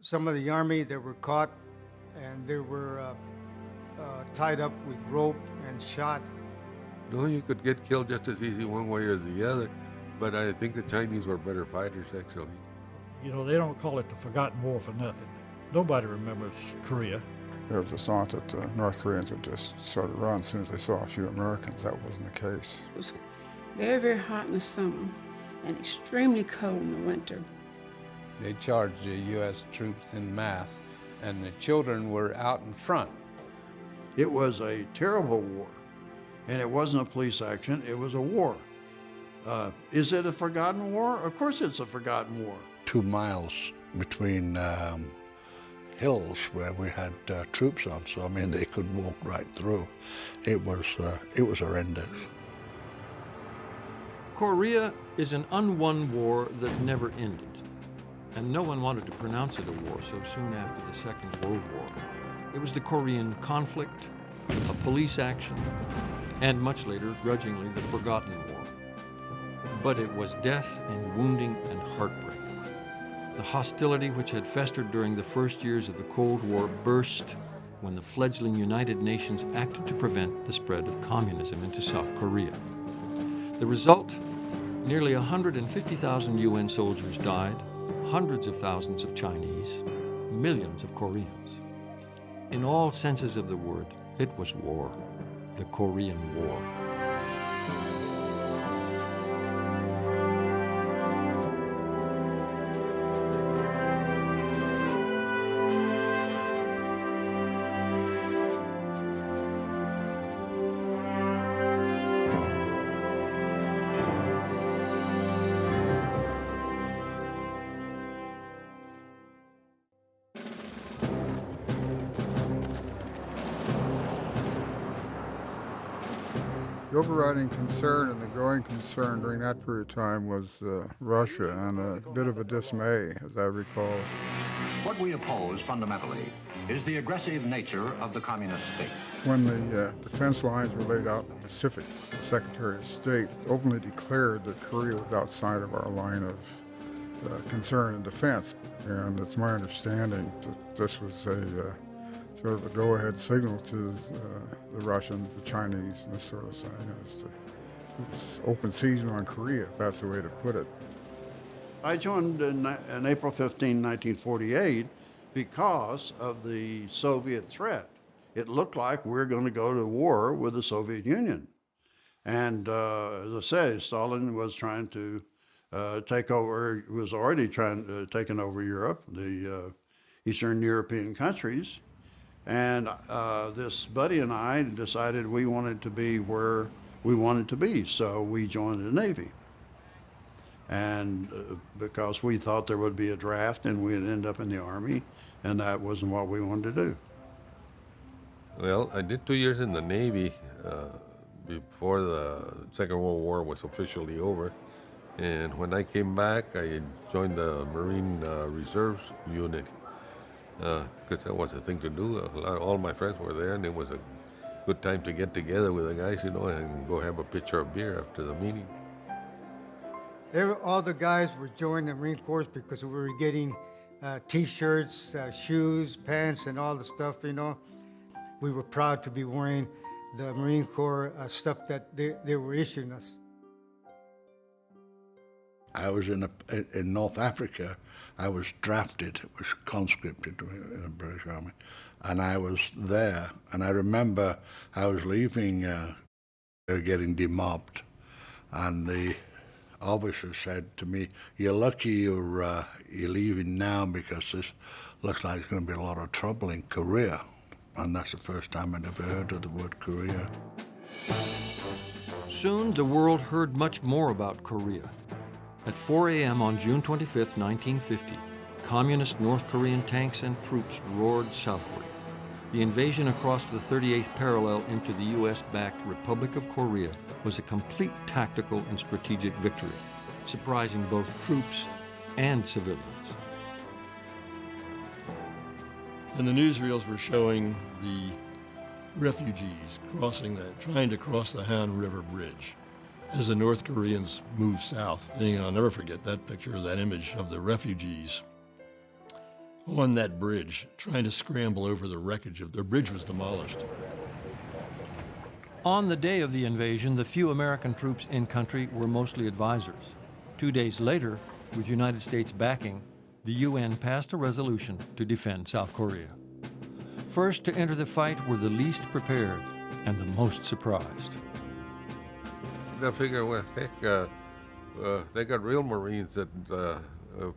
Some of the Army that were caught, and they were tied up with rope and shot. No, you could get killed just as easy one way or the other, but I think the Chinese were better fighters, actually. You know, they don't call it the Forgotten War for nothing. Nobody remembers Korea. There was a thought that the North Koreans would just sort of run as soon as they saw a few Americans. That wasn't the case. It was very, very hot in the summer and extremely cold in the winter. They charged the U.S. troops en masse, and the children were out in front. It was a terrible war, and it wasn't a police action, it was a war. Is it a forgotten war? Of course it's a forgotten war. 2 miles between hills where we had troops on, so I mean they could walk right through. It was horrendous. Korea is an unwon war that never ended, and no one wanted to pronounce it a war so soon after the Second World War. It was the Korean conflict, a police action, and much later, grudgingly, the Forgotten War. But it was death and wounding and heartbreak. The hostility which had festered during the first years of the Cold War burst when the fledgling United Nations acted to prevent the spread of communism into South Korea. The result? Nearly 150,000 UN soldiers died, hundreds of thousands of Chinese, millions of Koreans. In all senses of the word, it was war, the Korean War. The overriding concern and the growing concern during that period of time was Russia, and a bit of a dismay, as I recall. What we oppose fundamentally is the aggressive nature of the communist state. When the defense lines were laid out in the Pacific, the Secretary of State openly declared that Korea was outside of our line of concern and defense. And it's my understanding that this was a sort of a go-ahead signal to the Russians, the Chinese, and this sort of thing. It was open season on Korea, if that's the way to put it. I joined on April 15, 1948 because of the Soviet threat. It looked like we were going to go to war with the Soviet Union. And as I say, Stalin was trying to take over, was already taking over Europe, the Eastern European countries. And this buddy and I decided we wanted to be where we wanted to be, so we joined the Navy. And because we thought there would be a draft and we'd end up in the Army, and that wasn't what we wanted to do. Well, I did 2 years in the Navy before the Second World War was officially over. And when I came back, I joined the Marine Reserves Unit because that was the thing to do. All my friends were there, and it was a good time to get together with the guys, you know, and go have a pitcher of beer after the meeting. All the guys were joining the Marine Corps because we were getting T-shirts, shoes, pants, and all the stuff, you know. We were proud to be wearing the Marine Corps stuff that they were issuing us. I was in North Africa. I was drafted, was conscripted in the British Army, and I was there. And I remember I was leaving, getting demobbed, and the officer said to me, "You're lucky you're leaving now because this looks like there's going to be a lot of trouble in Korea." And that's the first time I'd ever heard of the word Korea. Soon, the world heard much more about Korea. At 4 a.m. on June 25, 1950, communist North Korean tanks and troops roared southward. The invasion across the 38th parallel into the U.S.-backed Republic of Korea was a complete tactical and strategic victory, surprising both troops and civilians. And the newsreels were showing the refugees trying to cross the Han River Bridge as the North Koreans moved south. And I'll never forget that picture, that image of the refugees on that bridge, trying to scramble over the wreckage of their bridge was demolished. On the day of the invasion, the few American troops in country were mostly advisors. 2 days later, with United States backing, the UN passed a resolution to defend South Korea. First to enter the fight were the least prepared and the most surprised. I figure, well, heck, they got real Marines that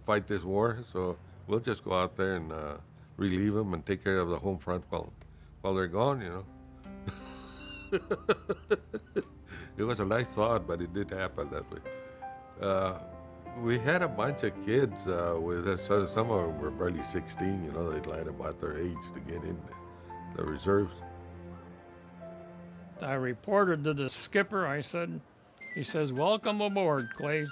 fight this war, so we'll just go out there and relieve them and take care of the home front while they're gone, you know. It was a nice thought, but it did happen that way. We had a bunch of kids with us. So some of them were barely 16, you know, they'd lied about their age to get in the reserves. I reported to the skipper, he says, "Welcome aboard, Clay.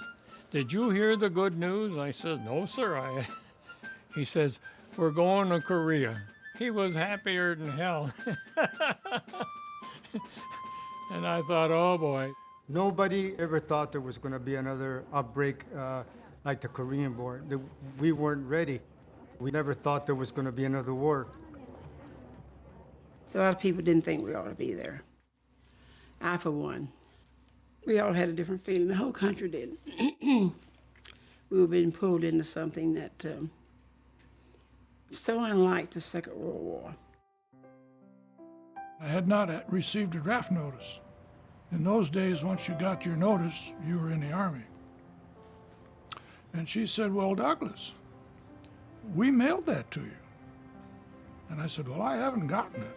Did you hear the good news?" I said, "No, sir." He says, "We're going to Korea." He was happier than hell. And I thought, oh boy. Nobody ever thought there was going to be another outbreak like the Korean War. We weren't ready. We never thought there was going to be another war. A lot of people didn't think we ought to be there. I, for one, we all had a different feeling. The whole country did. We were being pulled into something that so unlike the Second World War. I had not received a draft notice. In those days, once you got your notice, you were in the Army. And she said, "Well, Douglas, we mailed that to you." And I said, "Well, I haven't gotten it."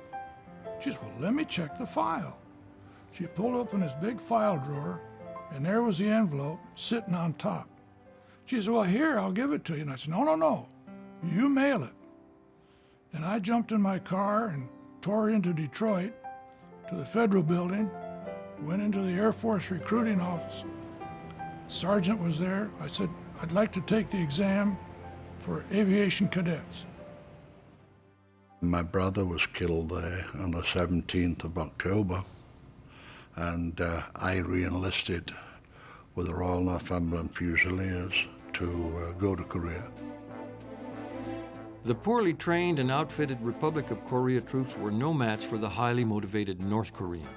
She said, "Well, let me check the file." She pulled open this big file drawer, and there was the envelope sitting on top. She said, "Well, here, I'll give it to you." And I said, No, you mail it." And I jumped in my car and tore into Detroit to the Federal Building, went into the Air Force recruiting office. Sergeant was there. I said, "I'd like to take the exam for aviation cadets." My brother was killed there on the 17th of October, and I re-enlisted with the Royal Northumberland Fusiliers to go to Korea. The poorly trained and outfitted Republic of Korea troops were no match for the highly motivated North Koreans.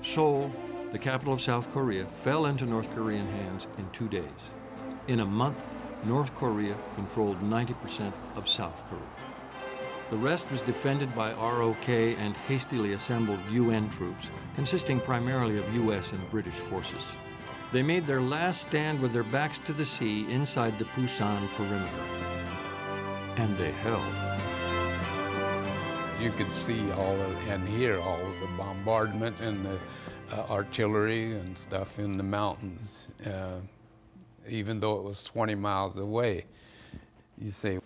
Seoul, the capital of South Korea, fell into North Korean hands in 2 days. In a month, North Korea controlled 90% of South Korea. The rest was defended by ROK and hastily assembled UN troops, consisting primarily of US and British forces. They made their last stand with their backs to the sea inside the Pusan perimeter. And they held. You could see and hear all of the bombardment and the artillery and stuff in the mountains, even though it was 20 miles away. You say,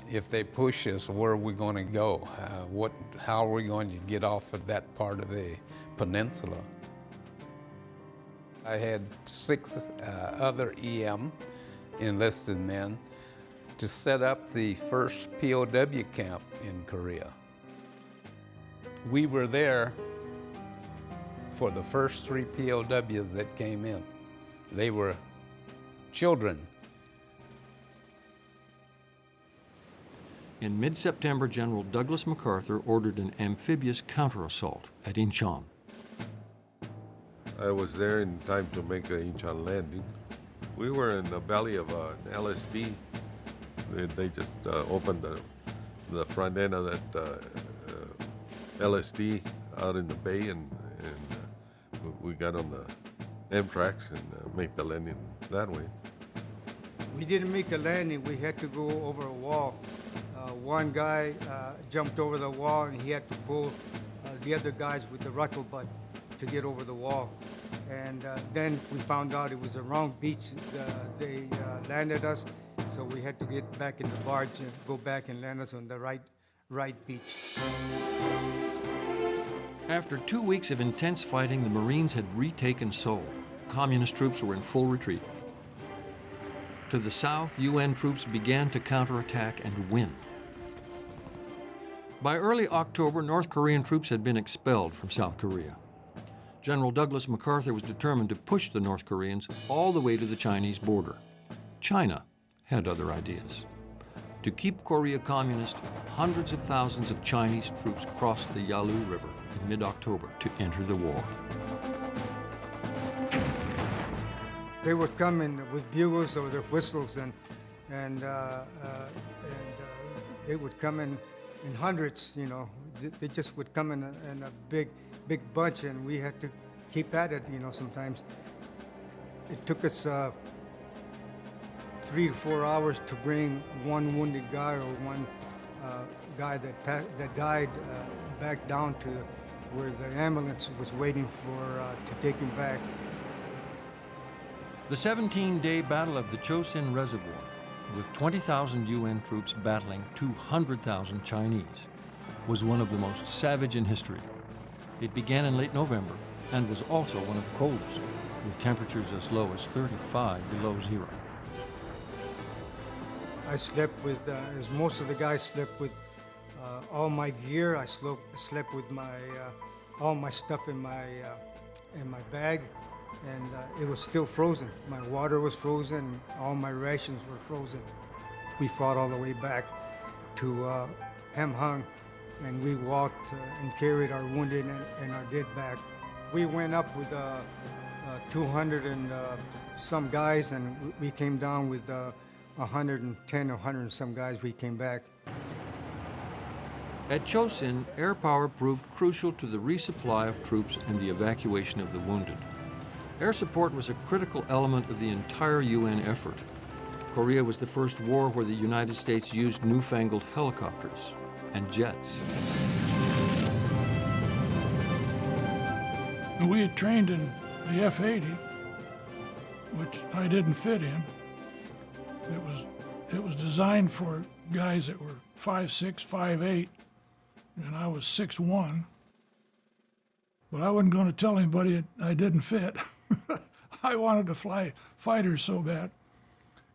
if they push us, where are we going to go? How are we going to get off of that part of the peninsula? I had 6 other EM enlisted men to set up the first POW camp in Korea. We were there for the first 3 POWs that came in. They were children. In mid-September, General Douglas MacArthur ordered an amphibious counter-assault at Incheon. I was there in time to make the Incheon landing. We were in the belly of an LSD. They just opened the front end of that LSD out in the bay, and we got on the Amtrak and make the landing that way. We didn't make a landing. We had to go over a wall. One guy jumped over the wall, and he had to pull the other guys with the rifle butt to get over the wall. And then we found out it was the wrong beach. They landed us, so we had to get back in the barge and go back and land us on the right beach. After 2 weeks of intense fighting, the Marines had retaken Seoul. Communist troops were in full retreat. To the south, UN troops began to counterattack and win. By early October, North Korean troops had been expelled from South Korea. General Douglas MacArthur was determined to push the North Koreans all the way to the Chinese border. China had other ideas. To keep Korea communist, hundreds of thousands of Chinese troops crossed the Yalu River in mid-October to enter the war. They would come in with bugles or their whistles, and they would come in hundreds. You know, they just would come in a big bunch, and we had to keep at it. You know, sometimes it took us 3 to 4 hours to bring one wounded guy or one guy that died back down to where the ambulance was waiting for to take him back. The 17-day Battle of the Chosin Reservoir, with 20,000 UN troops battling 200,000 Chinese, was one of the most savage in history. It began in late November and was also one of the coldest, with temperatures as low as 35 below zero. I slept with, as most of the guys slept with all my gear. I slept with my all my stuff in my bag, and it was still frozen. My water was frozen. All my rations were frozen. We fought all the way back to Hamhung, and we walked and carried our wounded and our dead back. We went up with 200 and some guys, and we came down with 110 or 100 and some guys. We came back. At Chosin, air power proved crucial to the resupply of troops and the evacuation of the wounded. Air support was a critical element of the entire UN effort. Korea was the first war where the United States used newfangled helicopters and jets. We had trained in the F-80, which I didn't fit in. It was designed for guys that were 5'6", 5'8", and I was 6'1". But I wasn't going to tell anybody I didn't fit. I wanted to fly fighters so bad.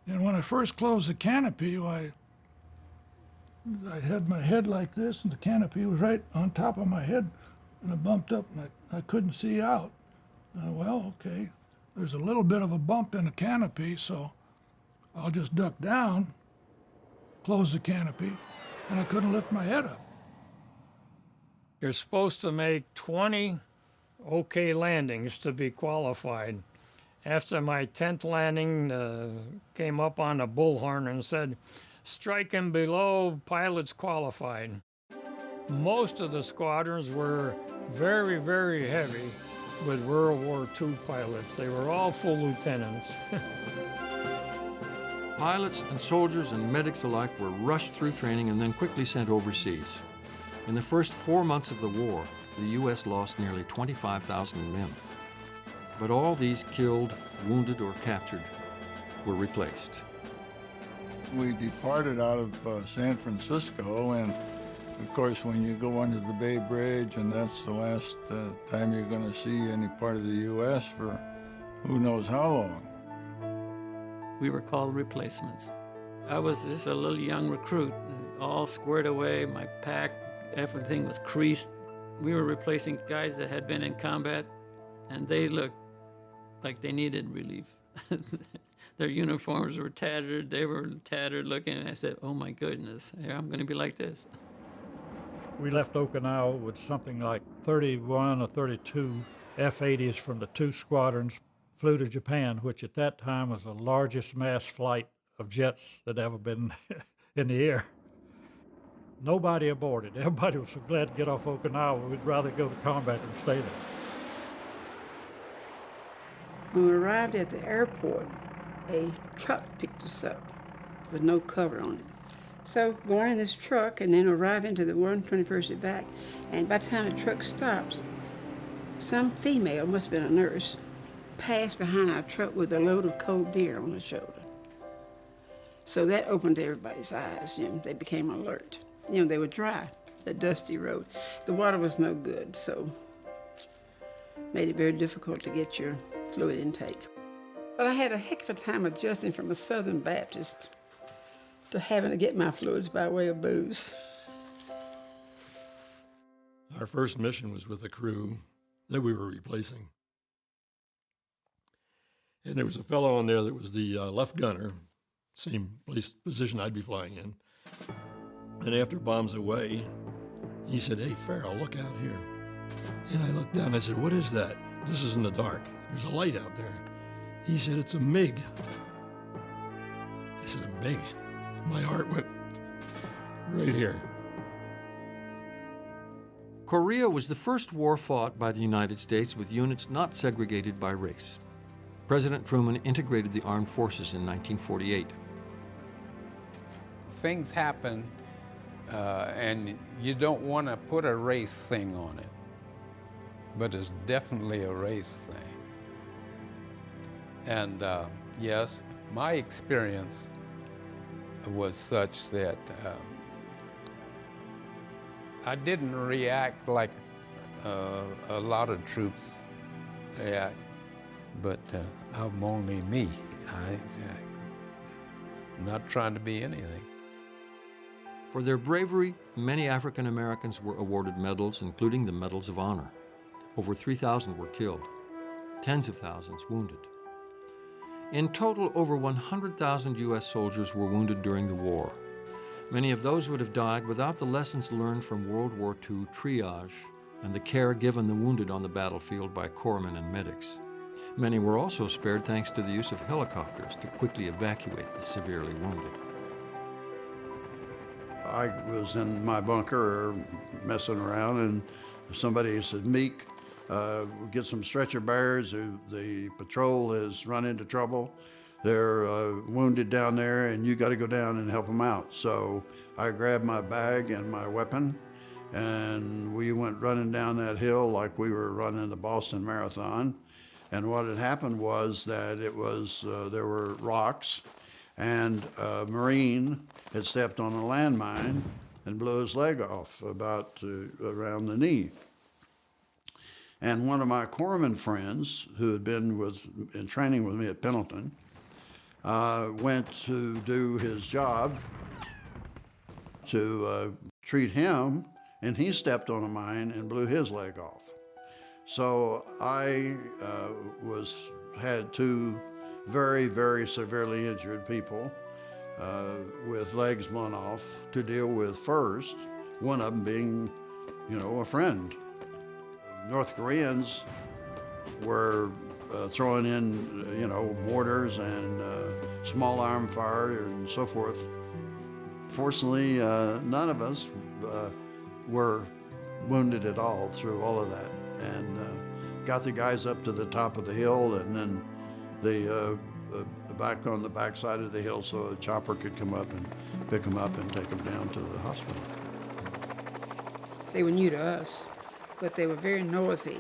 And when I first closed the canopy, I had my head like this, and the canopy was right on top of my head, and I bumped up, and I couldn't see out. Well, okay, there's a little bit of a bump in the canopy, so I'll just duck down, close the canopy, and I couldn't lift my head up. You're supposed to make 20 okay landings to be qualified. After my 10th landing, came up on the bullhorn and said, "Striking below, pilots qualified." Most of the squadrons were very, very heavy with World War II pilots. They were all full lieutenants. Pilots and soldiers and medics alike were rushed through training and then quickly sent overseas. In the first 4 months of the war, the U.S. lost nearly 25,000 men. But all these killed, wounded, or captured were replaced. We departed out of San Francisco, and of course when you go under the Bay Bridge, and that's the last time you're going to see any part of the U.S. for who knows how long. We were called replacements. I was just a little young recruit, all squared away, my pack, everything was creased. We were replacing guys that had been in combat, and they looked like they needed relief. Their uniforms were tattered, they were tattered looking, and I said, oh my goodness, I'm gonna be like this. We left Okinawa with something like 31 or 32 F-80s from the 2 squadrons, flew to Japan, which at that time was the largest mass flight of jets that ever been in the air. Nobody aborted. Everybody was so glad to get off Okinawa. We'd rather go to combat than stay there. When we arrived at the airport, a truck picked us up with no cover on it. So going in this truck and then arriving to the 121st back, and by the time the truck stopped, some female, must have been a nurse, passed behind our truck with a load of cold beer on her shoulder. So that opened everybody's eyes. They became alert. They were dry, the dusty road. The water was no good, so made it very difficult to get your fluid intake. But I had a heck of a time adjusting from a Southern Baptist to having to get my fluids by way of booze. Our first mission was with a crew that we were replacing. And there was a fellow on there that was the left gunner, same position I'd be flying in. And after bombs away, he said, "Hey, Farrell, look out here." And I looked down, I said, "What is that?" "This is in the dark. There's a light out there." He said, "It's a MiG." I said, "A MiG?" My heart went right here. Korea was the first war fought by the United States with units not segregated by race. President Truman integrated the armed forces in 1948. Things happen, and you don't want to put a race thing on it, but it's definitely a race thing. And yes, my experience was such that I didn't react like a lot of troops react, but I'm only me. I'm not trying to be anything. For their bravery, many African Americans were awarded medals, including the Medals of Honor. Over 3,000 were killed, tens of thousands wounded. In total, over 100,000 U.S. soldiers were wounded during the war. Many of those would have died without the lessons learned from World War II triage and the care given the wounded on the battlefield by corpsmen and medics. Many were also spared thanks to the use of helicopters to quickly evacuate the severely wounded. I was in my bunker messing around, and somebody said, "Meek, get some stretcher bearers. The patrol has run into trouble. They're wounded down there, and you got to go down and help them out." So I grabbed my bag and my weapon, and we went running down that hill like we were running the Boston Marathon. And what had happened was that there were rocks, and a Marine had stepped on a landmine and blew his leg off about around the knee. And one of my corpsman friends, who had been in training with me at Pendleton, went to do his job to treat him, and he stepped on a mine and blew his leg off. So I had two very, very severely injured people with legs blown off to deal with first, one of them being, a friend. North Koreans were throwing in, mortars and small arm fire and so forth. Fortunately, none of us were wounded at all through all of that, and got the guys up to the top of the hill, and then they back on the back side of the hill so a chopper could come up and pick them up and take them down to the hospital. They were new to us, but they were very noisy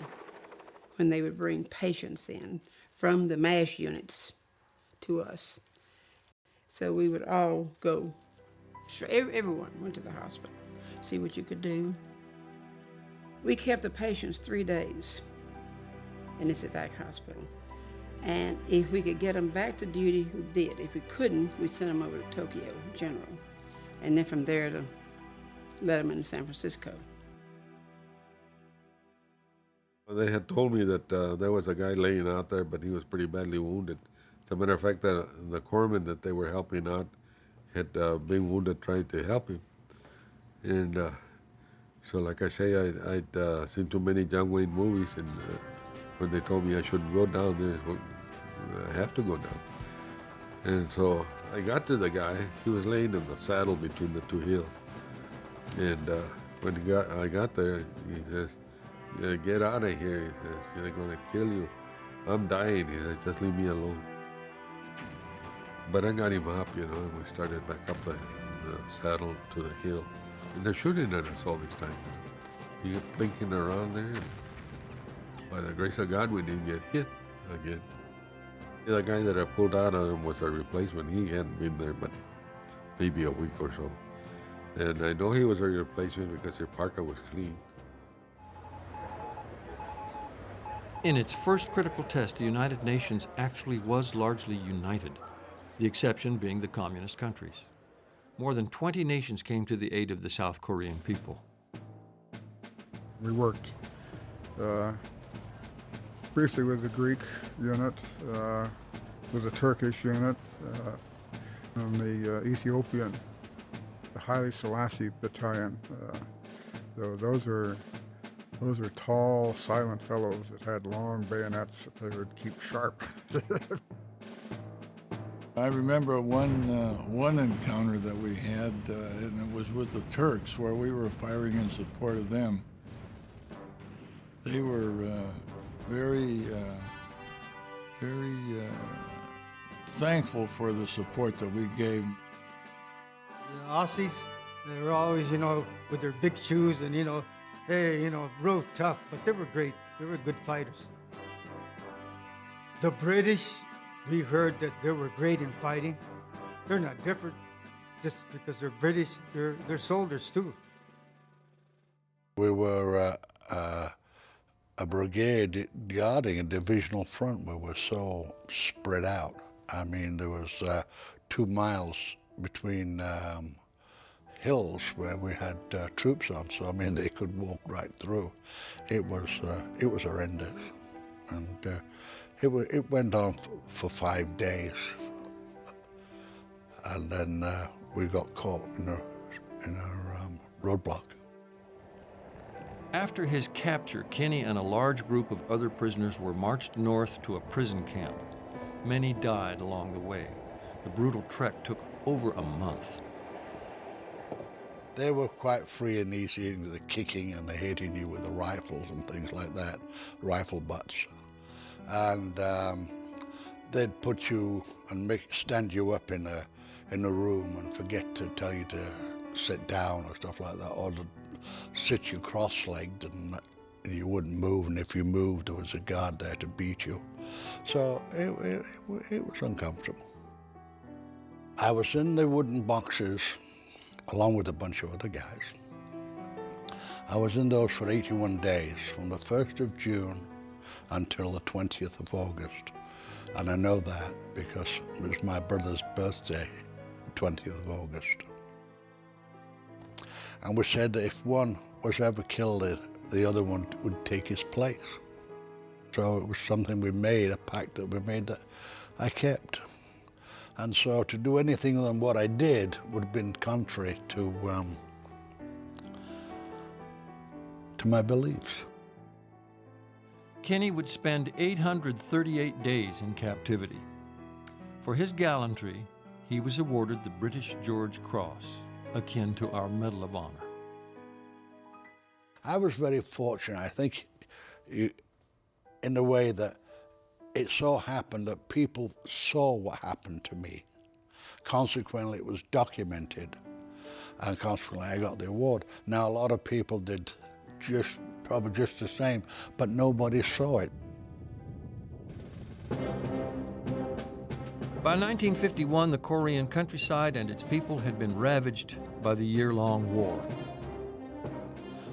when they would bring patients in from the MASH units to us. So we would all go, everyone went to the hospital, see what you could do. We kept the patients 3 days in this evac hospital. And if we could get them back to duty, we did. If we couldn't, we'd send them over to Tokyo General. And then from there to let them into San Francisco. They had told me that there was a guy laying out there, but he was pretty badly wounded. As a matter of fact, the corpsman that they were helping out had been wounded trying to help him. And so like I say, I'd seen too many John Wayne movies, and when they told me I shouldn't go down there, well, I have to go down. And so I got to the guy. He was laying in the saddle between the two hills. And when I got there, he says, "Yeah, get out of here," he says. "They're going to kill you. I'm dying," he says. "Just leave me alone." But I got him up, and we started back up the saddle to the hill. And they're shooting at us all this time. He kept blinking around there. And by the grace of God, we didn't get hit again. The guy that I pulled out of him was a replacement. He hadn't been there but maybe a week or so. And I know he was a replacement because their parka was clean. In its first critical test, the United Nations actually was largely united, the exception being the communist countries. More than 20 nations came to the aid of the South Korean people. We worked briefly with the Greek unit, with the Turkish unit, and the Ethiopian the Haile Selassie Battalion. Those were tall, silent fellows that had long bayonets that they would keep sharp. I remember one encounter that we had, and it was with the Turks, where we were firing in support of them. They were very thankful for the support that we gave. The Aussies, they were always, with their big shoes and, hey, real tough, but they were great. They were good fighters. The British, we heard that they were great in fighting. They're not different. Just because they're British, they're soldiers too. We were a brigade guarding a divisional front. We were so spread out. I mean, there was 2 miles between hills where we had troops on, so I mean they could walk right through. It was horrendous, and it went on for 5 days, and then we got caught in our roadblock. After his capture, Kinney and a large group of other prisoners were marched north to a prison camp. Many died along the way. The brutal trek took over a month. They were quite free and easy into the kicking and the hitting you with the rifles and things like that, rifle butts. And they'd put you and stand you up in a room and forget to tell you to sit down or stuff like that, or to sit you cross-legged and you wouldn't move, and if you moved there was a guard there to beat you. So it was uncomfortable. I was in the wooden boxes along with a bunch of other guys. I was in those for 81 days, from the 1st of June until the 20th of August. And I know that because it was my brother's birthday, 20th of August. And we said that if one was ever killed, the other one would take his place. So it was something we made, a pact that we made that I kept. And so to do anything other than what I did would have been contrary to my beliefs. Kinney would spend 838 days in captivity. For his gallantry, he was awarded the British George Cross, akin to our Medal of Honor. I was very fortunate, I think, in the way that it so happened that people saw what happened to me. Consequently, it was documented, and consequently, I got the award. Now, a lot of people did probably just the same, but nobody saw it. By 1951, the Korean countryside and its people had been ravaged by the year-long war.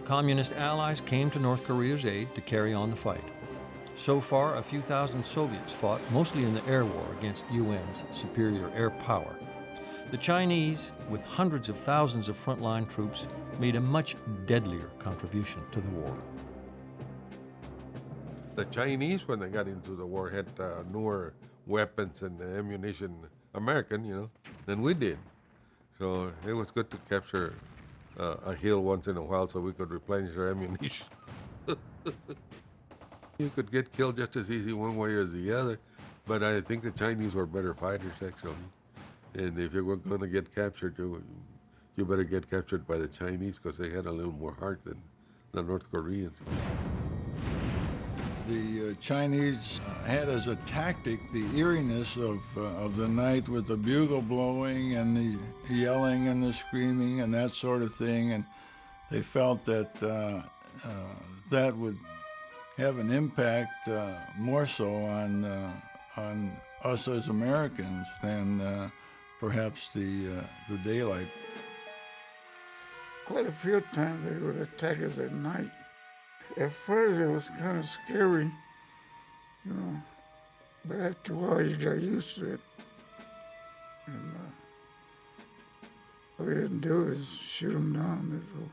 Communist allies came to North Korea's aid to carry on the fight. So far, a few thousand Soviets fought, mostly in the air war against UN's superior air power. The Chinese, with hundreds of thousands of frontline troops, made a much deadlier contribution to the war. The Chinese, when they got into the war, had newer weapons and ammunition, American, than we did. So it was good to capture a hill once in a while so we could replenish our ammunition. You could get killed just as easy one way or the other, but I think the Chinese were better fighters, actually. And if you were going to get captured, you better get captured by the Chinese because they had a little more heart than the North Koreans. The Chinese had as a tactic the eeriness of the night with the bugle blowing and the yelling and the screaming and that sort of thing, and they felt that that would have an impact more so on us as Americans than perhaps the daylight. Quite a few times they would attack us at night. At first it was kind of scary, but after a while you got used to it. And all we had to do is shoot them down. So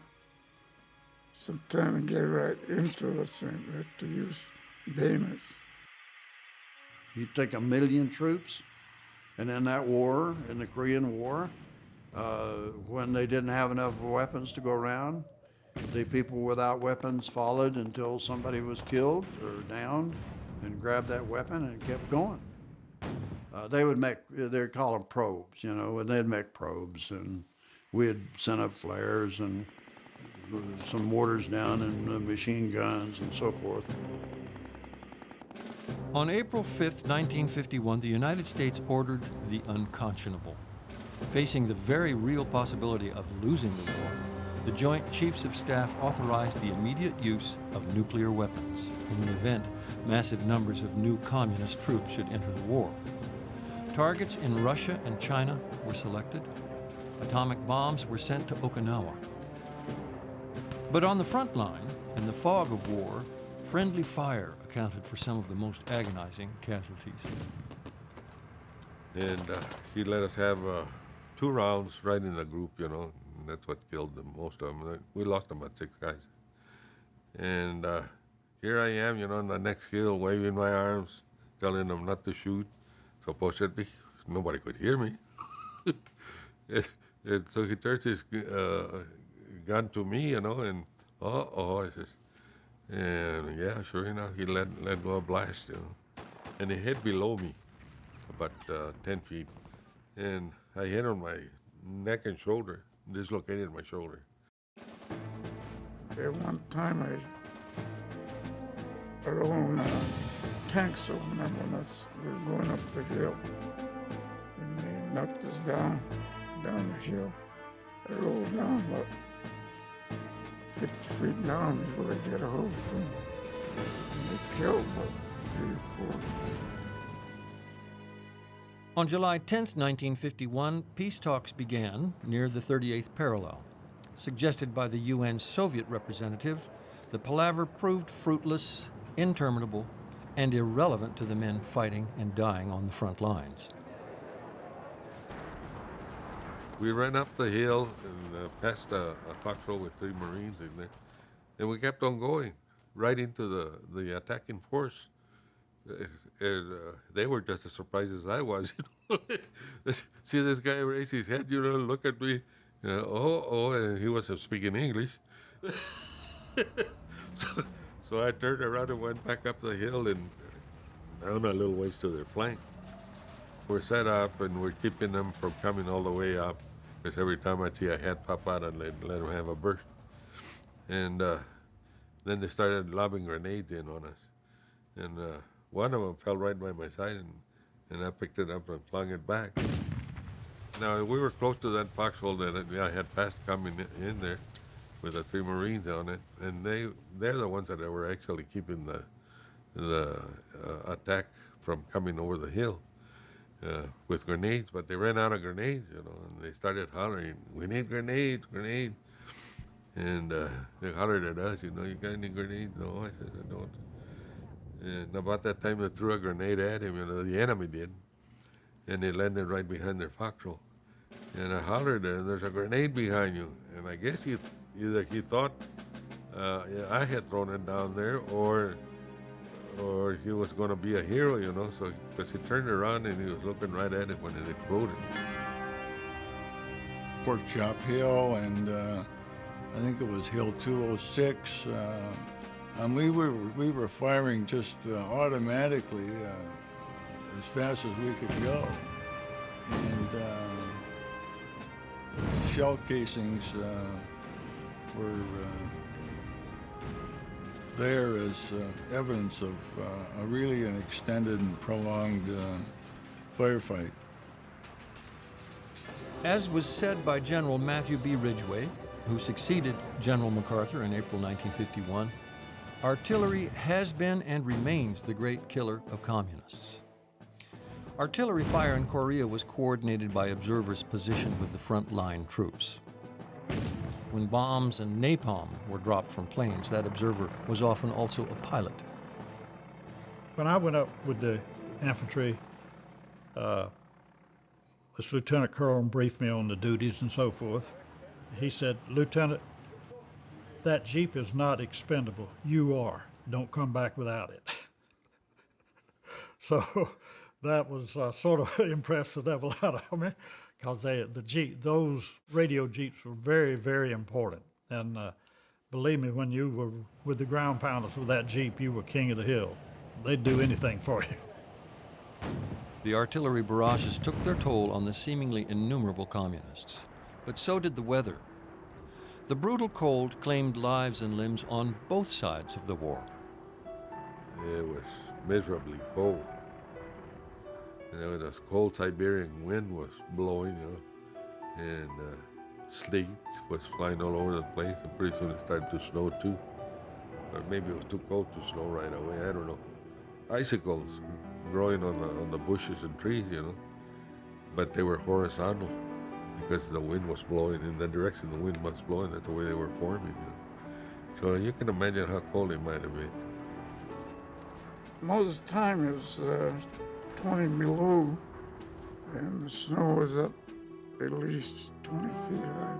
sometimes get right into us and have to use bayonets. You take 1 million troops, and in that war, in the Korean War, When they didn't have enough weapons to go around, the people without weapons followed until somebody was killed or downed and grabbed that weapon and kept going. They'd call them probes, you know, and they'd make probes, and we'd send up flares and some mortars down and machine guns and so forth. On April 5th, 1951, the United States ordered the unconscionable. Facing the very real possibility of losing the war, the Joint Chiefs of Staff authorized the immediate use of nuclear weapons in the event massive numbers of new communist troops should enter the war. Targets in Russia and China were selected. Atomic bombs were sent to Okinawa. But on the front line, in the fog of war, friendly fire accounted for some of the most agonizing casualties. And he let us have 2 rounds right in the group, you know, and that's what killed most of them. We lost about 6 guys. And here I am, you know, on the next hill, waving my arms, telling them not to shoot. Supposedly, nobody could hear me. and so he turns his gun to me, you know, and I says, and yeah, sure enough, he let go a blast, you know, and it hit below me, about 10 feet, and I hit on my neck and shoulder, dislocated my shoulder. At one time, I rode on tanks over them when we were going up the hill, and they knocked us down the hill. I rolled down about 50 feet down before I get a hold of something. And they killed about 3 or 4 of us. On July 10th, 1951, peace talks began near the 38th parallel. Suggested by the UN's Soviet representative, the palaver proved fruitless, interminable, and irrelevant to the men fighting and dying on the front lines. We ran up the hill and passed a foxhole with 3 Marines in there, and we kept on going right into the attacking force. And they were just as surprised as I was. You know? See this guy raise his head, you know, look at me, you know, and he wasn't speaking English. So I turned around and went back up the hill and down a little ways to their flank. We're set up and we're keeping them from coming all the way up, because every time I'd see a head pop out, I'd let them have a burst. And then they started lobbing grenades in on us. And one of them fell right by my side, and I picked it up and flung it back. Now, we were close to that foxhole that I had passed coming in there with the 3 Marines on it, and they're the ones that were actually keeping the attack from coming over the hill with grenades, but they ran out of grenades, you know, and they started hollering, "We need grenades, grenades." And they hollered at us, you know, "You got any grenades?" No, I said, "I don't." And about that time, they threw a grenade at him, you know, the enemy did, and it landed right behind their foxhole. And I hollered at him, "There's a grenade behind you." And I guess either he thought I had thrown it down there, or he was going to be a hero, you know, so because he turned around and he was looking right at it when it exploded. Pork Chop Hill, and I think it was Hill 206. And we were firing just automatically as fast as we could go, and the shell casings were there as evidence of really an extended and prolonged firefight. As was said by General Matthew B. Ridgway, who succeeded General MacArthur in April 1951, artillery has been and remains the great killer of communists. Artillery fire in Korea was coordinated by observers positioned with the front-line troops. When bombs and napalm were dropped from planes, that observer was often also a pilot. When I went up with the infantry, this lieutenant colonel briefed me on the duties and so forth. He said, "Lieutenant, that Jeep is not expendable. You are. Don't come back without it." So that was sort of impressed the devil out of me, because those radio jeeps were very, very important. And believe me, when you were with the ground pounders with that jeep, you were king of the hill. They'd do anything for you. The artillery barrages took their toll on the seemingly innumerable communists, but so did the weather. The brutal cold claimed lives and limbs on both sides of the war. It was miserably cold. And this cold Siberian wind was blowing, and sleet was flying all over the place, and pretty soon it started to snow too. Or maybe it was too cold to snow right away, I don't know. Icicles growing on the bushes and trees, but they were horizontal because the wind was blowing in the direction the wind was blowing. That's the way they were forming. So you can imagine how cold it might have been. Most of the time it was 20 below, and the snow was up at least 20 feet high.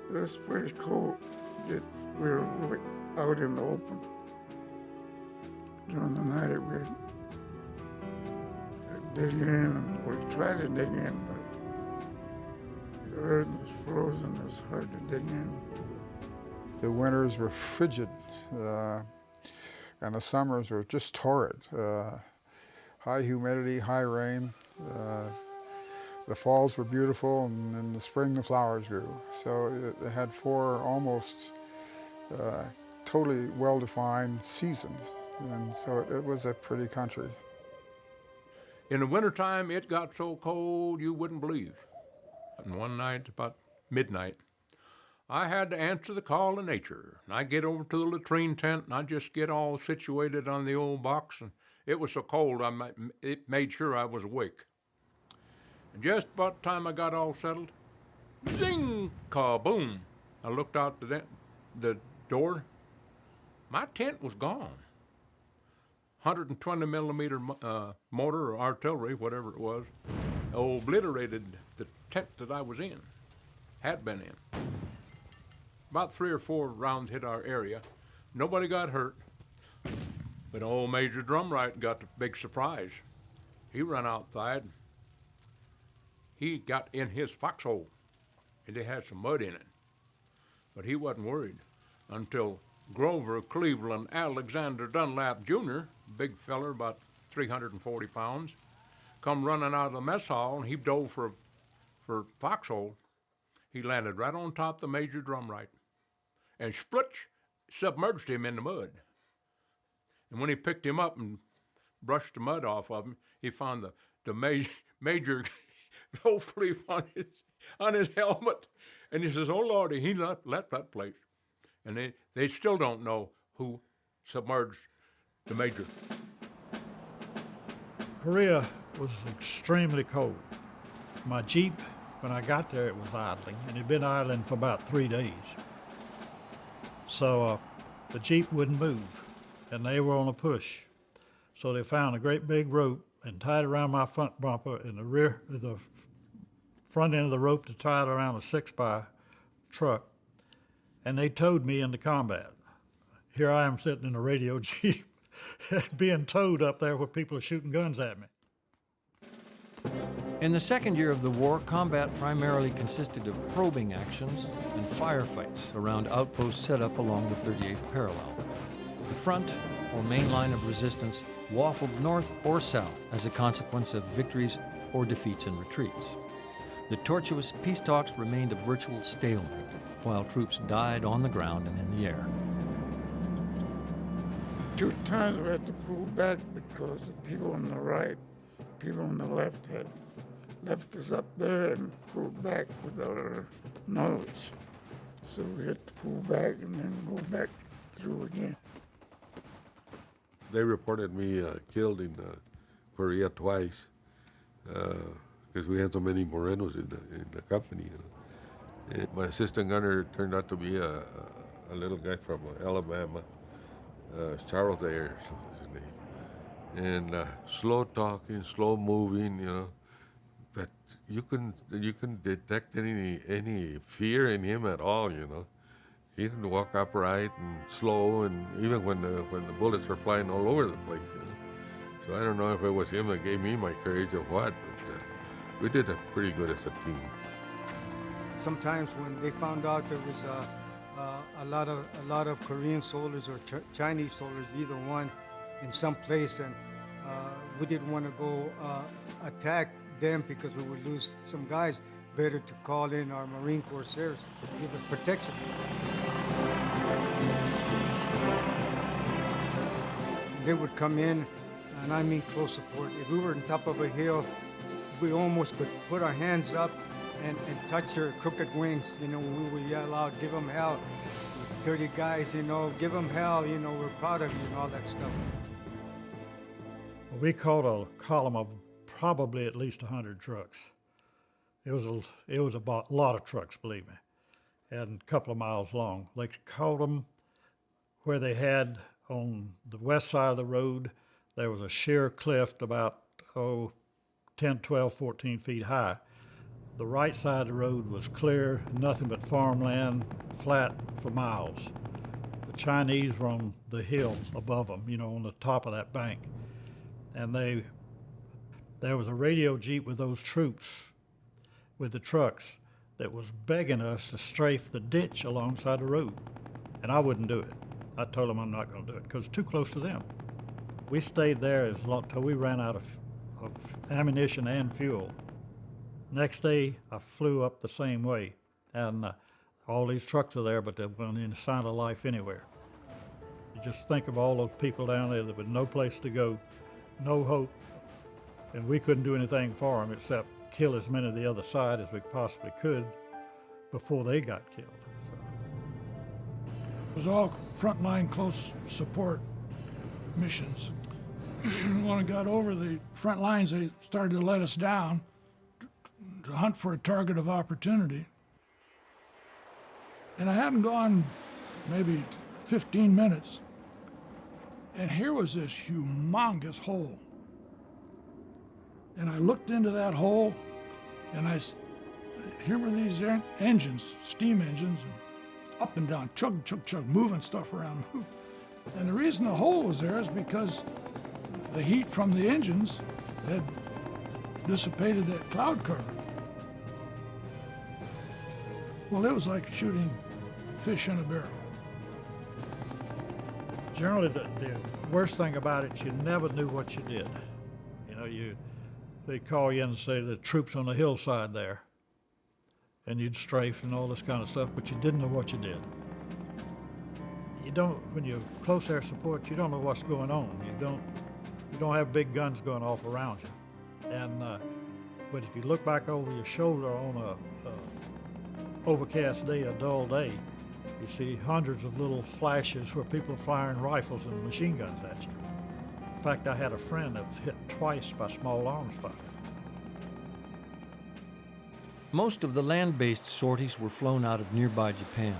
It was pretty cold. We were out in the open. During the night, we'd dig in, and we'd try to dig in, but the earth was frozen. It was hard to dig in. The winters were frigid, and the summers were just torrid. High humidity, high rain. The falls were beautiful, and in the spring the flowers grew. So it had 4 almost totally well-defined seasons, and so it was a pretty country. In the wintertime, it got so cold you wouldn't believe. And one night, about midnight, I had to answer the call of nature. And I get over to the latrine tent, and I just get all situated on the old box, and it was so cold, it made sure I was awake. And just about the time I got all settled, zing, kaboom! I looked out the door. My tent was gone. 120 millimeter mortar or artillery, whatever it was, obliterated the tent that I was in, had been in. About 3 or 4 rounds hit our area. Nobody got hurt, but old Major Drumright got the big surprise. He run outside. He got in his foxhole, and it had some mud in it. But he wasn't worried until Grover Cleveland Alexander Dunlap Jr., big feller, about 340 pounds, come running out of the mess hall, and he dove for foxhole. He landed right on top of the Major Drumright, and splutch, submerged him in the mud. And when he picked him up and brushed the mud off of him, he found the major gold leaf on his helmet. And he says, "Oh, Lordy," he left that place. And they still don't know who submerged the major. Korea was extremely cold. My Jeep, when I got there, it was idling, and it had been idling for about 3 days. So the Jeep wouldn't move, and they were on a push. So they found a great big rope and tied it around my front bumper, and the front end of the rope to tie it around a 6x truck, and they towed me into combat. Here I am sitting in a radio Jeep being towed up there where people are shooting guns at me. In the second year of the war, combat primarily consisted of probing actions and firefights around outposts set up along the 38th parallel. The front, or main line of resistance, waffled north or south as a consequence of victories or defeats and retreats. The tortuous peace talks remained a virtual stalemate, while troops died on the ground and in the air. 2 times we had to pull back because the people on the right, people on the left had left us up there and pulled back without our knowledge. So we had to pull back and then go back through again. They reported me killed in Korea twice because we had so many Morenos in the company. And my assistant gunner turned out to be a little guy from Alabama, Charles Ayers was his name, and slow talking, slow moving, but you couldn't detect any fear in him at all. He didn't walk upright and slow, and even when the bullets were flying all over the place. So I don't know if it was him that gave me my courage or what, but We did pretty good as a team. Sometimes when they found out there was a lot of Korean soldiers or Chinese soldiers, either one, in some place, and we didn't want to go attack them because we would lose some guys. Better to call in our Marine Corps service, give us protection. They would come in, and I mean close support. If we were on top of a hill, we almost could put our hands up and touch their crooked wings. You know, we would yell out, give them hell. Dirty guys, you know, give them hell, you know, we're proud of you and all that stuff. We caught a column of probably at least 100 trucks. It was a lot of trucks, believe me, and a couple of miles long. They caught them where they had on the west side of the road, there was a sheer cliff about 10, 12, 14 feet high. The right side of the road was clear, nothing but farmland, flat for miles. The Chinese were on the hill above them, you know, on the top of that bank. And there was a radio jeep with those troops, with the trucks, that was begging us to strafe the ditch alongside the road. And I wouldn't do it. I told them I'm not going to do it because it's too close to them. We stayed there as long till we ran out of ammunition and fuel. Next day, I flew up the same way, and all these trucks are there, but there wasn't any sign of life anywhere. You just think of all those people down there that with no place to go, no hope, and we couldn't do anything for them except kill as many of the other side as we possibly could before they got killed. So. It was all frontline close support missions. When we got over the front lines, they started to let us down to hunt for a target of opportunity. And I hadn't gone maybe 15 minutes, and here was this humongous hole. And I looked into that hole, and here were these engines, steam engines, and up and down, chug, chug, chug, moving stuff around. And the reason the hole was there is because the heat from the engines had dissipated that cloud cover. Well, it was like shooting fish in a barrel. Generally, the worst thing about it, you never knew what you did. You know, they'd call you in and say the troops on the hillside there, and you'd strafe and all this kind of stuff, but you didn't know what you did. You don't, when you're close air support, you don't know what's going on. You don't have big guns going off around you. And but if you look back over your shoulder on a overcast day, a dull day, you see hundreds of little flashes where people are firing rifles and machine guns at you. In fact, I had a friend that was hit twice by small arms fire. Most of the land-based sorties were flown out of nearby Japan.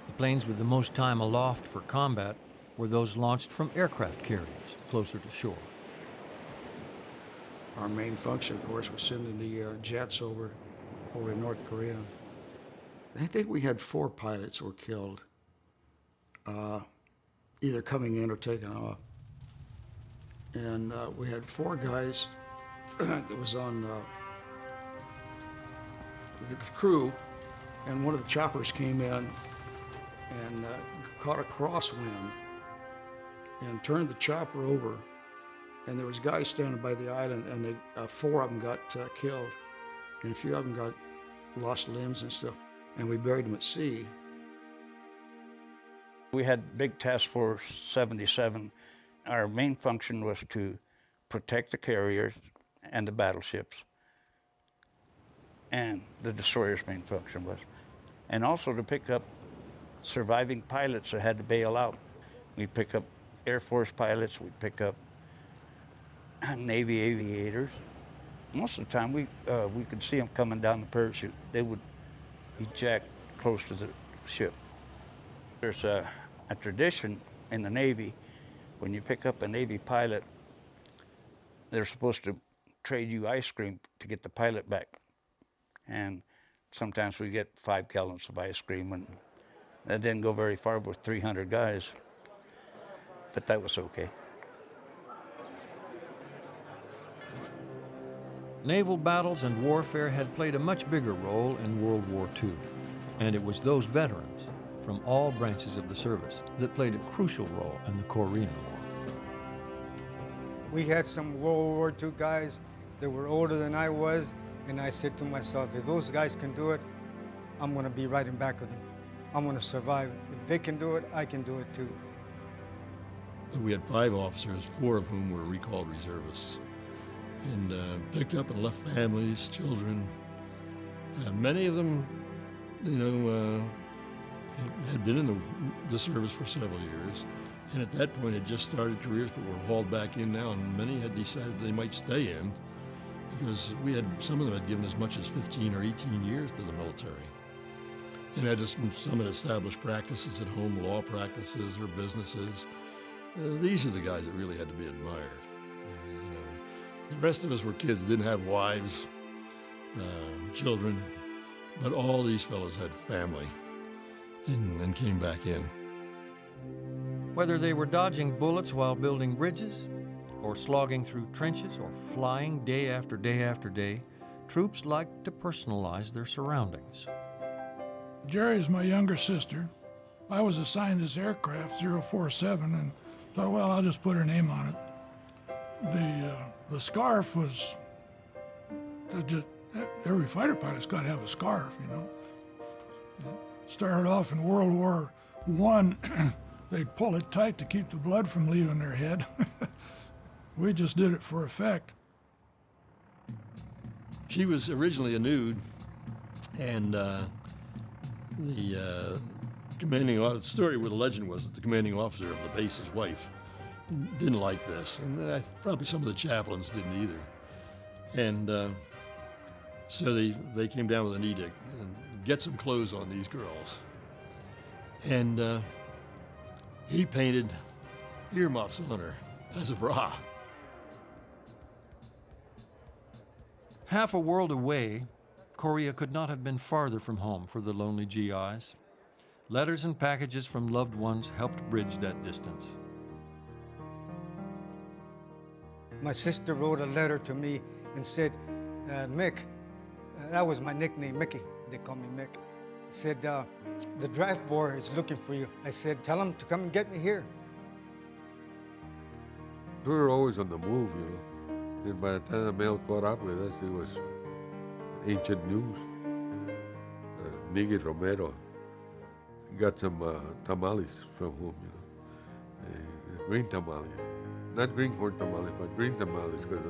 The planes with the most time aloft for combat were those launched from aircraft carriers closer to shore. Our main function, of course, was sending the jets over to North Korea. I think we had 4 pilots were killed, either coming in or taking off. And we had 4 guys that was on the crew, and one of the choppers came in and caught a crosswind and turned the chopper over. And there was guys standing by the island, and they 4 of them got killed, and a few of them got lost limbs and stuff. And we buried them at sea. We had Big Task Force 77. Our main function was to protect the carriers and the battleships, and the destroyer's main function was. And also to pick up surviving pilots that had to bail out. We'd pick up Air Force pilots, we'd pick up Navy aviators. Most of the time we could see them coming down the parachute. They would eject close to the ship. There's a tradition in the Navy, when you pick up a Navy pilot, they're supposed to trade you ice cream to get the pilot back. And sometimes we get 5 gallons of ice cream, and that didn't go very far with 300 guys, but that was okay. Naval battles and warfare had played a much bigger role in World War II, and it was those veterans from all branches of the service that played a crucial role in the Korean War. We had some World War II guys that were older than I was, and I said to myself, if those guys can do it, I'm gonna be right in back of them. I'm gonna survive. If they can do it, I can do it too. We had 5 officers, 4 of whom were recalled reservists, and picked up and left families, children. Many of them, had been in the service for several years, and at that point had just started careers but were hauled back in now, and many had decided they might stay in because some of them had given as much as 15 or 18 years to the military. And had some had established practices at home, law practices or businesses. These are the guys that really had to be admired. The rest of us were kids, didn't have wives, children, but all these fellows had family and came back in. Whether they were dodging bullets while building bridges, or slogging through trenches, or flying day after day after day, troops liked to personalize their surroundings. Jerry's my younger sister. I was assigned this aircraft, 047, and thought, well, I'll just put her name on it. The scarf was, every fighter pilot's got to have a scarf, Started off in World War I, they'd pull it tight to keep the blood from leaving their head. We just did it for effect. She was originally a nude, and the story where the legend was that the commanding officer of the base's wife didn't like this, and probably some of the chaplains didn't either. And so they came down with an edict and get some clothes on these girls. And he painted earmuffs on her as a bra. Half a world away, Korea could not have been farther from home for the lonely GIs. Letters and packages from loved ones helped bridge that distance. My sister wrote a letter to me and said, Mick, that was my nickname, Mickey. They call me Mick. Said, the draft board is looking for you. I said, tell them to come and get me here. We were always on the move, And by the time the mail caught up with us, it was ancient news. Nigel Romero got some tamales from home, green tamales. Not green corn tamales, but green tamales, because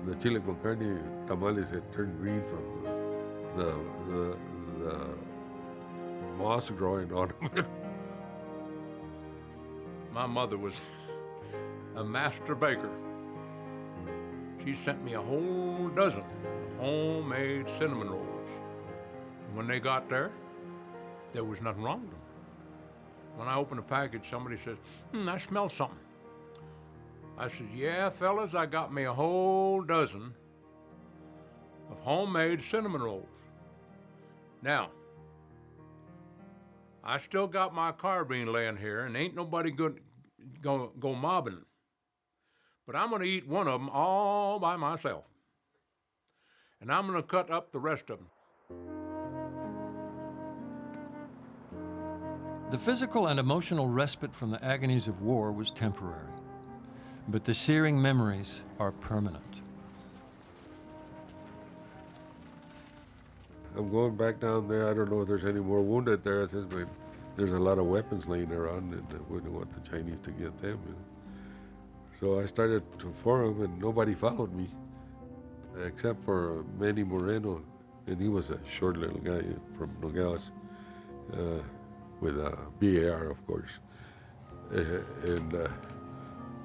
the chile con carne tamales had turned green from the moss growing on them. My mother was a master baker. She sent me a whole dozen of homemade cinnamon rolls. And when they got there was nothing wrong with them. When I opened the package, somebody says, I smell something. I said, yeah, fellas, I got me a whole dozen of homemade cinnamon rolls. Now, I still got my carbine laying here, and ain't nobody go mobbing. But I'm gonna eat one of them all by myself. And I'm gonna cut up the rest of them. The physical and emotional respite from the agonies of war was temporary, but the searing memories are permanent. I'm going back down there. I don't know if there's any more wounded there. There's a lot of weapons laying around, and I wouldn't want the Chinese to get them. So I started to form, and nobody followed me, except for Manny Moreno, and he was a short little guy from Nogales, with a BAR, of course. And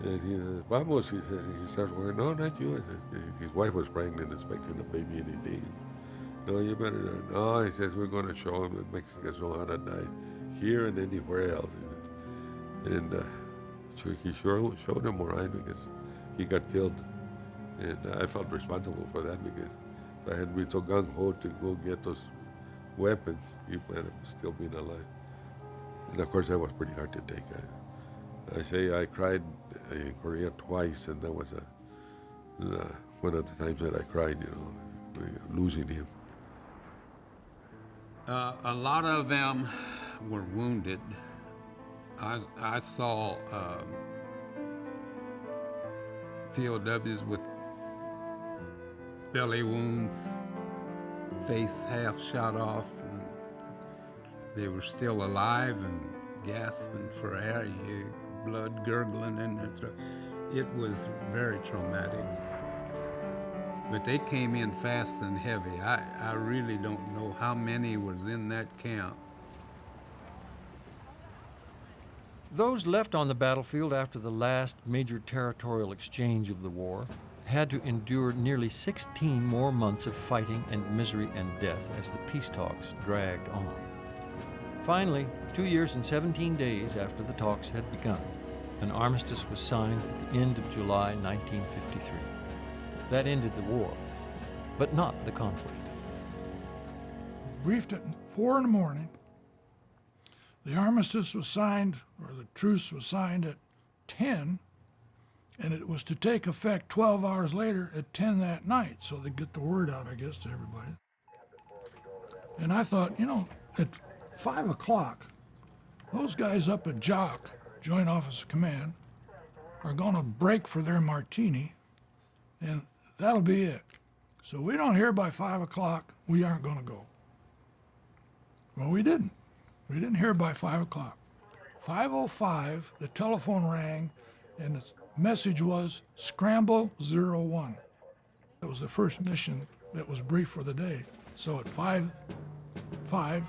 he said, "Vamos," he says. He started working. No, not you. I said, his wife was pregnant, expecting a baby any day. No, you better not. No, he says, we're going to show him that Mexicans know how to die here and anywhere else. And he sure showed him where I, because he got killed. And I felt responsible for that, because if I hadn't been so gung-ho to go get those weapons, he might have still been alive. And of course, that was pretty hard to take. I say I cried in Korea twice, and that was one of the times that I cried, losing him. A lot of them were wounded. I saw POWs with belly wounds, face half shot off, and they were still alive and gasping for air, blood gurgling in their throat. It was very traumatic. But they came in fast and heavy. I really don't know how many was in that camp. Those left on the battlefield after the last major territorial exchange of the war had to endure nearly 16 more months of fighting and misery and death as the peace talks dragged on. Finally, 2 years and 17 days after the talks had begun, an armistice was signed at the end of July 1953. That ended the war, but not the conflict. Briefed at 4 in the morning. The armistice was signed, or the truce was signed at 10, and it was to take effect 12 hours later at 10 that night, so they get the word out, I guess, to everybody. And I thought, at 5 o'clock, those guys up at JOC, Joint Office of Command, are going to break for their martini, and that'll be it. So we don't hear by 5 o'clock, we aren't going to go. Well, we didn't. We didn't hear by 5 o'clock. 5:05, the telephone rang, and the message was Scramble 01. That was the first mission that was briefed for the day. So at 5:05,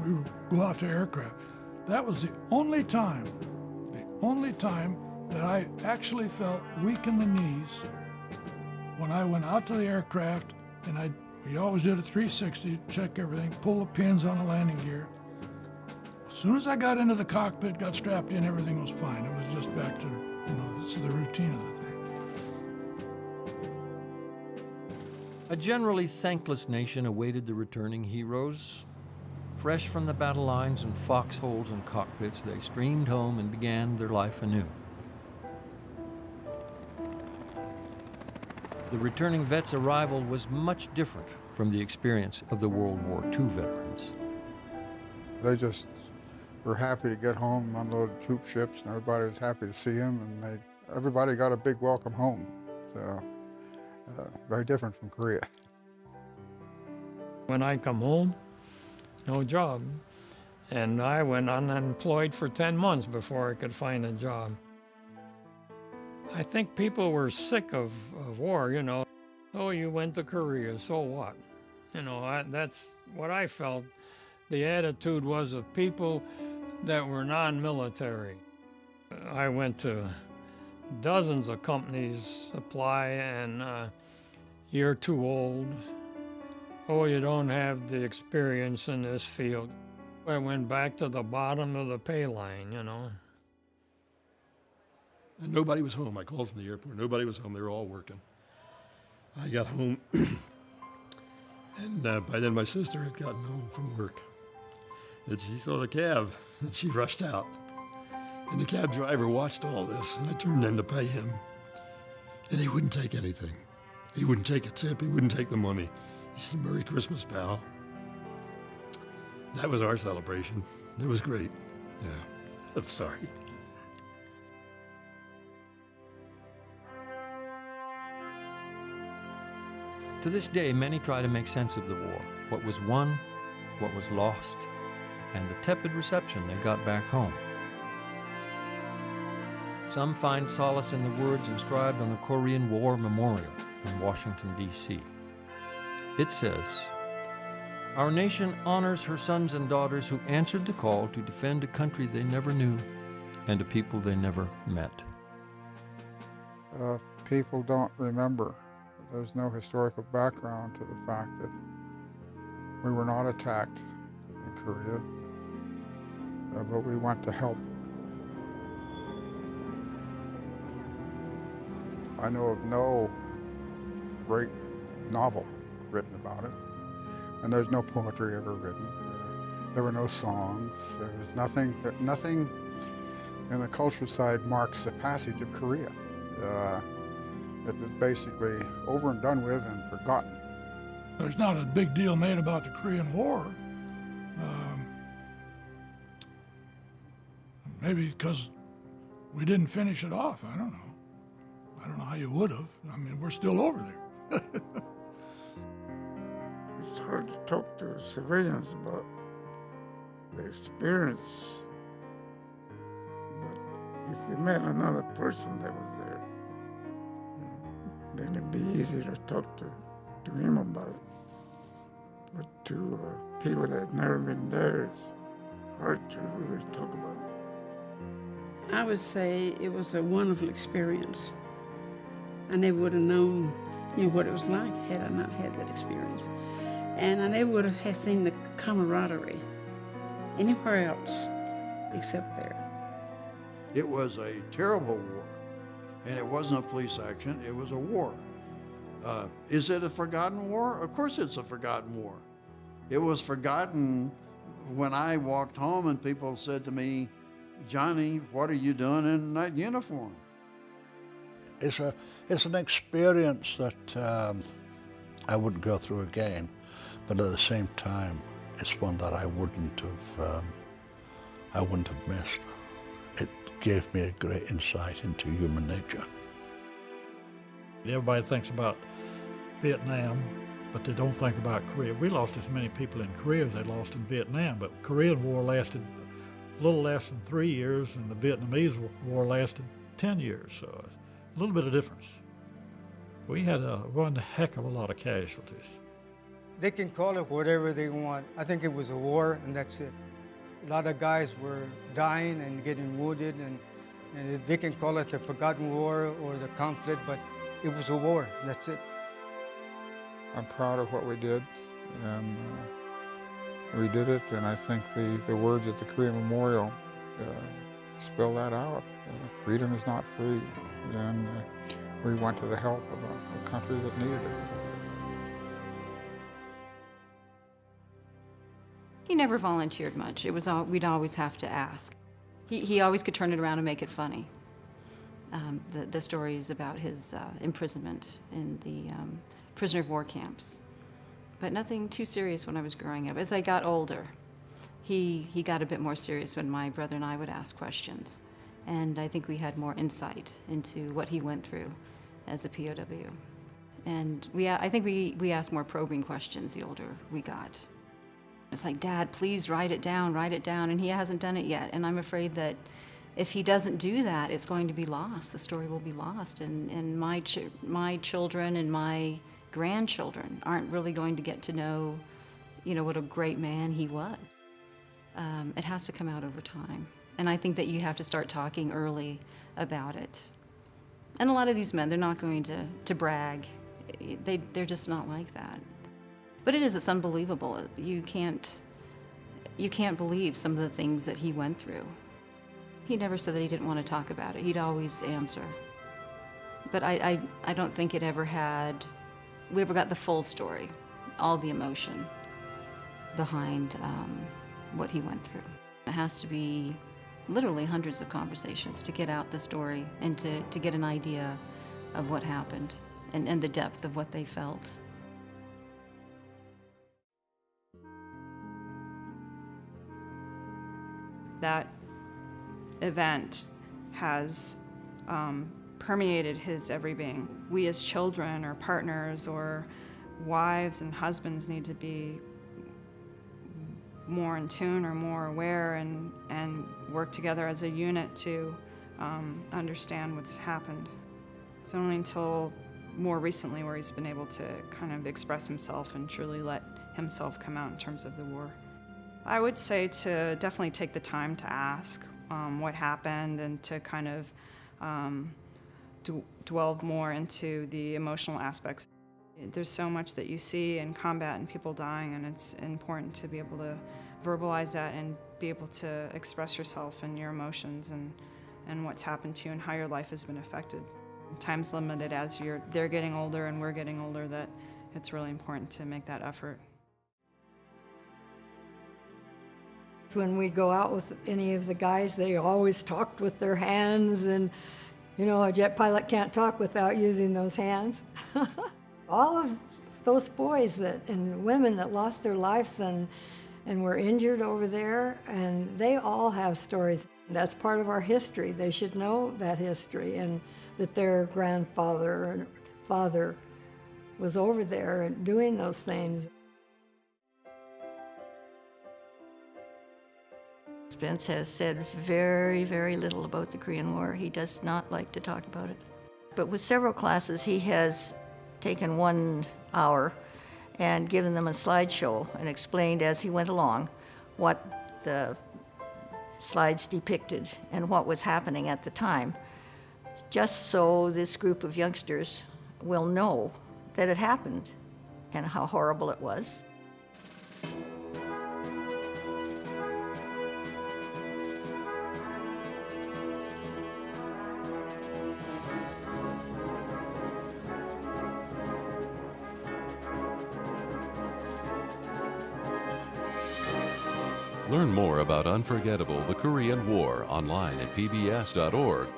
we would go out to aircraft. That was the only time that I actually felt weak in the knees when I went out to the aircraft, and we always did a 360, check everything, pull the pins on the landing gear. As soon as I got into the cockpit, got strapped in, everything was fine. It was just back to, this is the routine of the thing. A generally thankless nation awaited the returning heroes. Fresh from the battle lines and foxholes and cockpits, they streamed home and began their life anew. The returning vets' arrival was much different from the experience of the World War II veterans. They just were happy to get home, unloaded troop ships, and everybody was happy to see them, and everybody got a big welcome home. So, very different from Korea. When I come home, no job. And I went unemployed for 10 months before I could find a job. I think people were sick of war, Oh, you went to Korea, so what? That's what I felt. The attitude was of people that were non-military. I went to dozens of companies apply, and you're too old. Oh, you don't have the experience in this field. I went back to the bottom of the pay line, And nobody was home. I called from the airport. Nobody was home. They were all working. I got home, and by then my sister had gotten home from work. And she saw the cab, and she rushed out. And the cab driver watched all this, and I turned in to pay him. And he wouldn't take anything. He wouldn't take a tip. He wouldn't take the money. He said, "Merry Christmas, pal." That was our celebration. It was great. Yeah, I'm sorry. To this day, many try to make sense of the war, what was won, what was lost, and the tepid reception they got back home. Some find solace in the words inscribed on the Korean War Memorial in Washington, D.C. It says, "Our nation honors her sons and daughters who answered the call to defend a country they never knew and a people they never met." People don't remember. There's no historical background to the fact that we were not attacked in Korea, but we went to help. I know of no great novel written about it, and there's no poetry ever written. There were no songs. There was nothing in the culture side marks the passage of Korea. It was basically over and done with and forgotten. There's not a big deal made about the Korean War. Maybe because we didn't finish it off. I don't know. I don't know how you would have. I mean, we're still over there. It's hard to talk to civilians about the experience, but if you met another person that was there, then it'd be easy to talk to him about it. But to people that had never been there, it's hard to really talk about it. I would say it was a wonderful experience. I never would have known, what it was like had I not had that experience. And I never would have seen the camaraderie anywhere else except there. It was a terrible war, and it wasn't a police action, it was a war. Is it a forgotten war? Of course it's a forgotten war. It was forgotten when I walked home and people said to me, "Johnny, what are you doing in that uniform?" It's an experience that I wouldn't go through again, but at the same time, it's one that I wouldn't have missed. It gave me a great insight into human nature. Everybody thinks about Vietnam, but they don't think about Korea. We lost as many people in Korea as they lost in Vietnam, but the Korean War lasted a little less than 3 years, and the Vietnamese War lasted 10 years, so a little bit of difference. We had one heck of a lot of casualties. They can call it whatever they want. I think it was a war, and that's it. A lot of guys were dying and getting wounded, and they can call it the forgotten war or the conflict, but it was a war, and that's it. I'm proud of what we did, and we did it, and I think the words at the Korean Memorial spell that out. Freedom is not free, and we went to the help of a country that needed it. He never volunteered much. It was we'd always have to ask. He always could turn it around and make it funny. The stories about his imprisonment in the prisoner of war camps, but nothing too serious when I was growing up. As I got older, he got a bit more serious when my brother and I would ask questions, and I think we had more insight into what he went through as a POW. And I think we asked more probing questions the older we got. It's like, "Dad, please write it down," and he hasn't done it yet. And I'm afraid that if he doesn't do that, it's going to be lost. The story will be lost, and my children and my grandchildren aren't really going to get to know, what a great man he was. It has to come out over time, and I think that you have to start talking early about it. And a lot of these men, they're not going to brag. They're just not like that. But it's unbelievable. You can't believe some of the things that he went through. He never said that he didn't want to talk about it. He'd always answer. But I don't think we ever got the full story, all the emotion behind what he went through. It has to be literally hundreds of conversations to get out the story and to get an idea of what happened and the depth of what they felt. That event has permeated his every being. We as children or partners or wives and husbands need to be more in tune or more aware and work together as a unit to understand what's happened. It's only until more recently where he's been able to kind of express himself and truly let himself come out in terms of the war. I would say to definitely take the time to ask what happened and to kind of delve more into the emotional aspects. There's so much that you see in combat and people dying, and it's important to be able to verbalize that and be able to express yourself and your emotions and what's happened to you and how your life has been affected. Time's limited as they're getting older and we're getting older, that it's really important to make that effort. When we go out with any of the guys, they always talked with their hands, and You know, a jet pilot can't talk without using those hands. All of those boys and women that lost their lives and were injured over there, and they all have stories. That's part of our history. They should know that history, and that their grandfather and father was over there and doing those things. Spence has said very, very little about the Korean War. He does not like to talk about it. But with several classes, he has taken 1 hour and given them a slideshow and explained as he went along what the slides depicted and what was happening at the time, just so this group of youngsters will know that it happened and how horrible it was. Learn more about Unforgettable, the Korean War online at pbs.org.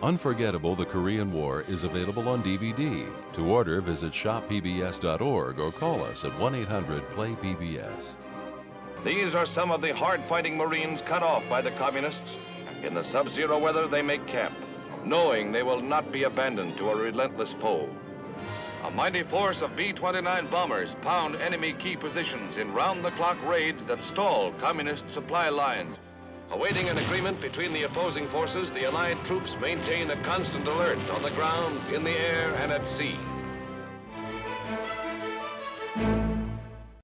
Unforgettable, the Korean War is available on DVD. To order, visit shoppbs.org or call us at 1-800-PLAY-PBS. These are some of the hard-fighting Marines cut off by the communists. In the sub-zero weather, they make camp, knowing they will not be abandoned to a relentless foe. A mighty force of B-29 bombers pound enemy key positions in round-the-clock raids that stall communist supply lines. Awaiting an agreement between the opposing forces, the Allied troops maintain a constant alert on the ground, in the air, and at sea.